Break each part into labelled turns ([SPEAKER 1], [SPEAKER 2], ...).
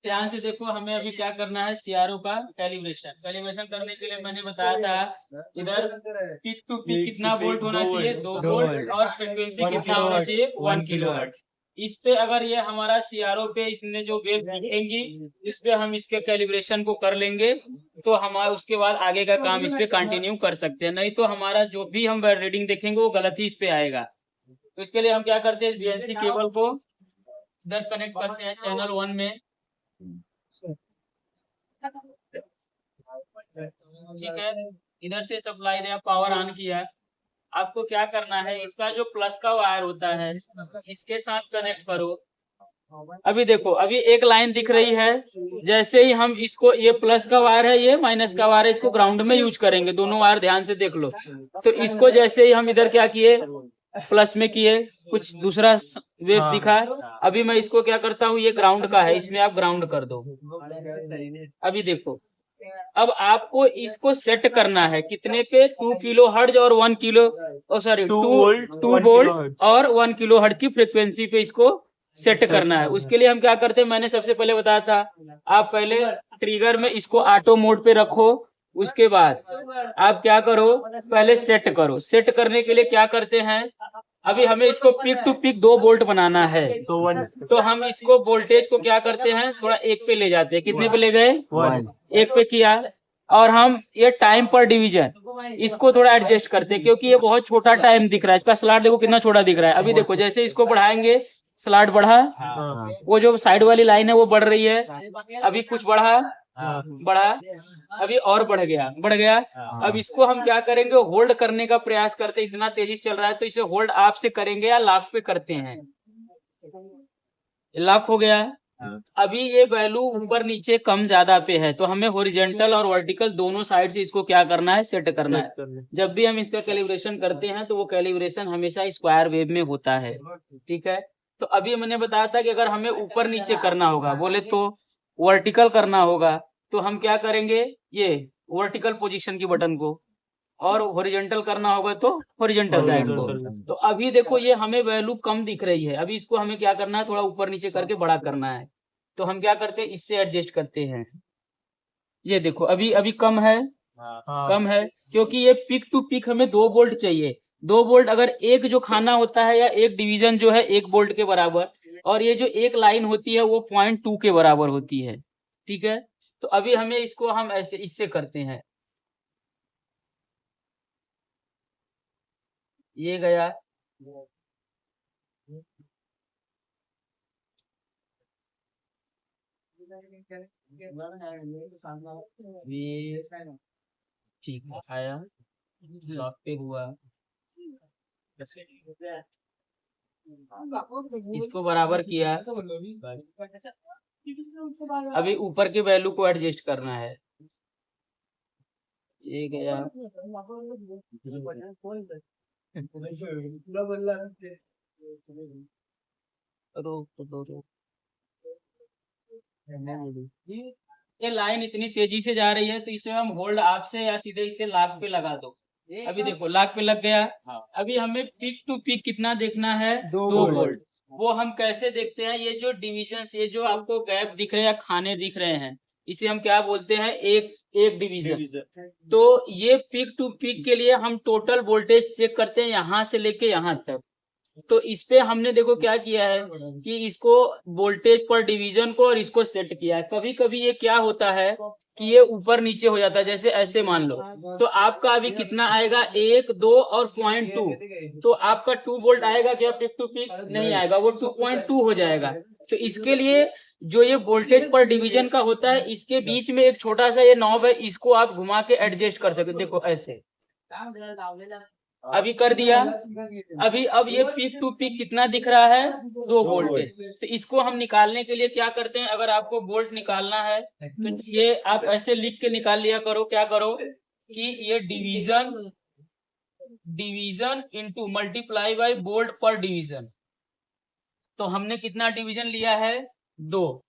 [SPEAKER 1] ध्यान से देखो, हमें अभी क्या करना है, सीआरओ का कैलिब्रेशन करने के लिए मैंने बताया था इधर पीक टू पीक कितना वोल्ट होना चाहिए, 2 वोल्ट, और फ्रीक्वेंसी कितना होना चाहिए, 1 किलोहर्ट्ज। इस पे अगर ये हमारा सीआरओ पे इतने जो वेव्स दिखेंगी, इस पे हम इसके कैलिब्रेशन को कर लेंगे, तो हमारा उसके बाद आगे का काम इस पे कंटिन्यू कर सकते हैं। नहीं तो हमारा जो भी हम रीडिंग देखेंगे वो गलत ही इस पे आएगा। तो इसके लिए हम क्या करते हैं, बीएनसी केबल को इधर कनेक्ट करते हैं चैनल 1 में। ठीक है, इधर से सप्लाई दिया, पावर ऑन किया। आपको क्या करना है, इसका जो प्लस का वायर होता है इसके साथ कनेक्ट करो। अभी देखो, अभी एक लाइन दिख रही है, जैसे ही हम इसको, ये प्लस का वायर है, ये माइनस का वायर है, इसको ग्राउंड में यूज करेंगे। दोनों वायर ध्यान से देख लो। तो इसको जैसे ही हम इधर क्या किए, प्लस में किए, कुछ दूसरा वेव दिखा। अभी मैं इसको क्या करता हूँ, ये ग्राउंड का है, इसमें आप ग्राउंड कर दो। अभी देखो, अब आपको इसको सेट करना है कितने पे, 2 किलो हर्ट्ज और 1 किलो, सॉरी 2 वोल्ट और 1 किलो हर्ट्ज की फ्रिक्वेंसी पे इसको सेट करना है। उसके लिए हम क्या करते हैं, मैंने सबसे पहले बताया था, आप पहले ट्रिगर में इसको ऑटो मोड पे रखो। उसके बाद आप क्या करो, पहले सेट करो। सेट करने के लिए क्या करते हैं, अभी हमें इसको पीक टू पीक 2 वोल्ट बनाना है, तो हम इसको वोल्टेज को क्या करते हैं, थोड़ा 1 पे ले जाते हैं। कितने पे ले गए, 1 पे किया। और हम ये टाइम पर डिवीजन इसको थोड़ा एडजस्ट करते हैं, क्योंकि ये बहुत छोटा टाइम दिख रहा है। इसका स्लॉट देखो कितना छोटा दिख रहा है। अभी देखो, जैसे इसको बढ़ाएंगे, स्लॉट बढ़ा, वो जो साइड वाली लाइन है वो बढ़ रही है। अभी कुछ बढ़ा, बढ़ा, अभी और बढ़ गया। अब इसको हम क्या करेंगे, होल्ड करने का प्रयास करते हैं। इतना तेजी से चल रहा है तो इसे होल्ड आप से करेंगे या लॉक पे करते हैं। लॉक हो गया। अभी ये वैल्यू ऊपर नीचे कम ज्यादा पे है, तो हमें हॉरिजॉन्टल और वर्टिकल दोनों साइड से इसको क्या करना है, सेट करना है। जब भी हम इसका कैलिब्रेशन करते हैं तो वो कैलिब्रेशन हमेशा स्क्वायर वेव में होता है। ठीक है, तो अभी मैंने बताया था कि अगर हमें ऊपर नीचे करना होगा, बोले तो वर्टिकल करना होगा, तो हम क्या करेंगे, ये वर्टिकल पोजीशन की बटन को, और हॉरिजॉन्टल करना होगा तो हॉरिजॉन्टल साइड को। तो अभी देखो, ये हमें वैल्यू कम दिख रही है। अभी इसको हमें क्या करना है, थोड़ा ऊपर नीचे करके बड़ा करना है। तो हम क्या करते हैं, इससे एडजस्ट करते हैं। ये देखो, अभी अभी कम है, कम है, क्योंकि ये पीक टू पीक हमें 2 वोल्ट चाहिए। 2 वोल्ट अगर एक जो खाना होता है, या एक डिवीजन जो है 1 वोल्ट के बराबर, और ये जो एक लाइन होती है वो 0.2 के बराबर होती है। ठीक है, तो अभी हमें इसको हम ऐसे इससे करते हैं। ये गया, ये ठीक है, आया, लॉक पे हुआ। इसको बराबर किया। अभी ऊपर के वैल्यू को एडजस्ट करना है। ये गया, रोक दो, रोक। ये लाइन इतनी तेजी से जा रही है, तो इसे हम होल्ड आप से या सीधे इसे लाख पे लगा दो। अभी देखो, लाख पे लग गया। अभी हमें पीक टू पीक कितना देखना है, 2 वोल्ट। वो हम कैसे देखते हैं, ये जो डिवीजन, ये जो आपको गैप दिख रहे हैं, खाने दिख रहे हैं, इसे हम क्या बोलते हैं, एक एक डिवीजन। तो ये पीक टू पीक के लिए हम टोटल वोल्टेज चेक करते हैं, यहाँ से लेके यहाँ तक। तो इस पे हमने देखो क्या किया है, कि इसको वोल्टेज पर डिवीजन को और इसको सेट किया है। कभी कभी ये क्या होता है कि ये ऊपर नीचे हो जाता है, जैसे ऐसे मान लो, तो आपका अभी कितना आएगा, 1, 2 और 0.2। तो आपका 2 वोल्ट आएगा क्या, पीक टू पीक नहीं आएगा, वो 2.2 हो जाएगा। तो इसके लिए जो ये वोल्टेज पर डिवीजन का होता है, इसके बीच में एक छोटा सा ये नॉब है, इसको आप घुमा के एडजस्ट कर सकते। देखो ऐसे, अभी कर दिया। अभी अब ये पीक टू पीक कितना दिख रहा है, 2 वोल्ट। तो इसको हम निकालने के लिए क्या करते हैं, अगर आपको वोल्ट निकालना है तो ये आप ऐसे लिख के निकाल लिया करो। क्या करो कि ये division, division into multiply by volt पर डिवीजन। तो हमने कितना डिवीजन लिया है, 2,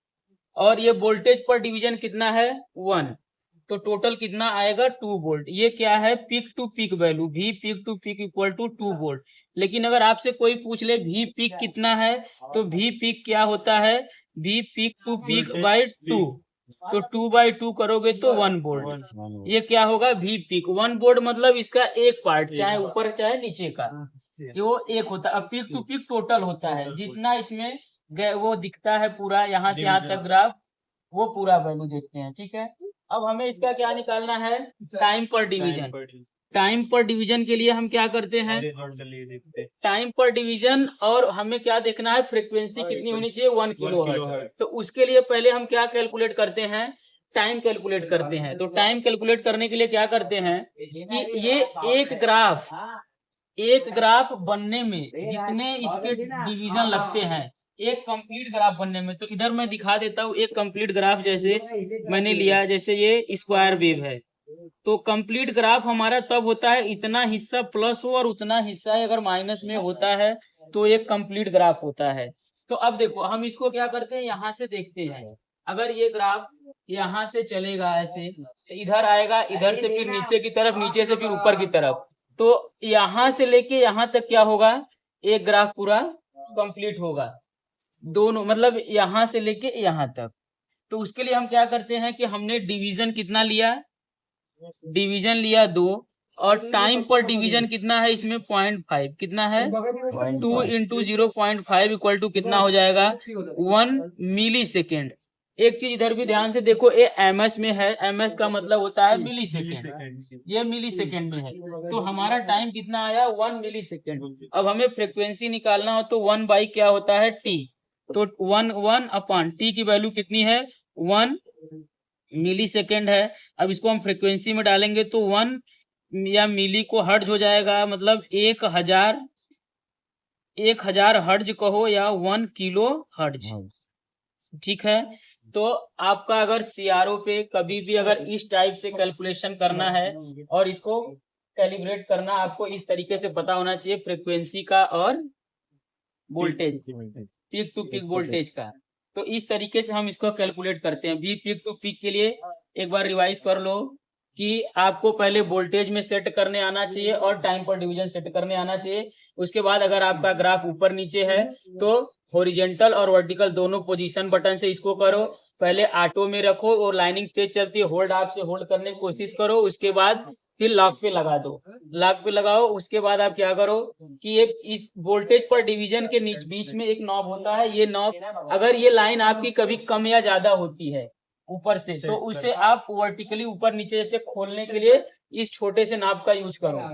[SPEAKER 1] और ये वोल्टेज पर डिवीजन कितना है, 1। तो टोटल कितना आएगा, 2 वोल्ट। ये क्या है, peak to peak value, V peak to peak equal to 2 volt. लेकिन अगर आपसे कोई पूछ ले वी पीक कितना है, तो वी पीक क्या होता है V peak to peak by 2, तो 2/2 करोगे तो 1 वोल्ट। ये क्या होगा, V पीक। 1 वोल्ट मतलब इसका एक पार्ट, चाहे ऊपर चाहे नीचे का, ये वो एक होता है। अब पीक टू पीक टोटल होता है, जितना इसमें वो दिखता है पूरा यहाँ से यहाँ तक ग्राफ, वो पूरा वैल्यू देखते हैं। ठीक है, अब हमें इसका क्या निकालना है, टाइम पर डिवीजन। टाइम पर डिवीजन के लिए हम क्या करते हैं, टाइम पर डिवीजन, और हमें क्या देखना है, फ्रीक्वेंसी कितनी होनी चाहिए, 1 किलोहर्ट्ज। तो उसके लिए पहले हम क्या कैलकुलेट करते हैं, टाइम कैलकुलेट करते हैं। तो टाइम कैलकुलेट करने के लिए क्या करते हैं कि ये एक ग्राफ बनने में जितने इसके डिवीजन लगते हैं, एक कंप्लीट ग्राफ बनने में, तो इधर मैं दिखा देता हूँ एक कंप्लीट ग्राफ। जैसे मैंने लिया, जैसे ये स्क्वायर वेव है, तो कंप्लीट ग्राफ हमारा तब होता है इतना हिस्सा प्लस हो और उतना हिस्सा अगर माइनस में होता है तो एक कंप्लीट ग्राफ होता है। तो अब देखो हम इसको क्या करते हैं, यहाँ से देखते हैं। अगर ये ग्राफ यहाँ से चलेगा ऐसे, इधर आएगा, इधर से फिर नीचे की तरफ, नीचे से फिर ऊपर की तरफ, तो यहाँ से लेके यहाँ तक क्या होगा, एक ग्राफ पूरा कंप्लीट होगा, दोनों मतलब यहाँ से लेके यहाँ तक। तो उसके लिए हम क्या करते हैं कि हमने डिवीजन कितना लिया, डिवीजन लिया 2, और टाइम पर डिवीजन कितना है इसमें 0.5, कितना है 2 इंटू 0.5 इक्वल टू कितना हो जाएगा 1 मिली सेकेंड। एक चीज इधर भी ध्यान से देखो, ये एमएस में है, एमएस का मतलब होता है मिली सेकेंड, ये मिली सेकेंड में है, तो हमारा टाइम कितना आया 1 मिली सेकेंड। अब हमें फ्रिक्वेंसी निकालना हो तो 1 बाई क्या होता है टी, तो 1 अपॉन टी की वैल्यू कितनी है 1 मिली सेकेंड है। अब इसको हम फ्रिक्वेंसी में डालेंगे तो 1 या मिली को हर्ट्ज हो जाएगा, मतलब 1000 हर्ट्ज कहो या 1 किलो हर्ट्ज। ठीक है, तो आपका अगर सीआरओ पे कभी भी अगर इस टाइप से कैलकुलेशन करना है और इसको कैलिब्रेट करना, आपको इस तरीके से पता होना चाहिए फ्रिक्वेंसी का और voltage, peak to peak voltage का। तो इस तरीके से हम इसको कैलकुलेट करते हैं। वी पीक टू पीक के लिए एक बार रिवाइज कर लो कि आपको पहले वोल्टेज में सेट करने आना चाहिए और टाइम पर डिवीजन सेट करने आना चाहिए। उसके बाद अगर आपका ग्राफ ऊपर नीचे है तो हॉरिजेंटल और वर्टिकल दोनों पोजीशन बटन से इसको करो। पहले ऑटो में रखो और लाइनिंग तेज चलती है, होल्ड आप से होल्ड करने की कोशिश करो। उसके बाद फिर लॉक पे लगा दो, लॉक पे लगाओ। उसके बाद आप क्या करो कि ये इस वोल्टेज पर डिवीजन के बीच में एक नॉब होता है, ये नॉब अगर ये लाइन आपकी कभी कम या ज्यादा होती है ऊपर से, तो उसे आप वर्टिकली ऊपर नीचे जैसे खोलने के लिए इस छोटे से नाप का यूज करो।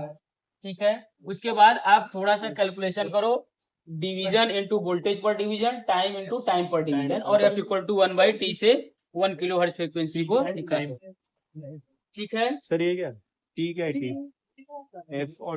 [SPEAKER 1] ठीक है, उसके बाद आप थोड़ा सा कैलकुलेशन करो, डिवीजन इंटू वोल्टेज पर डिवीजन, टाइम इंटू टाइम पर डिवीजन, और एफ इक्वल टू 1/t से 1 किलो हर्ट्ज फ्रीक्वेंसी को निकालो। ठीक है
[SPEAKER 2] सर, ये क्या टी क्या है, टी एफ और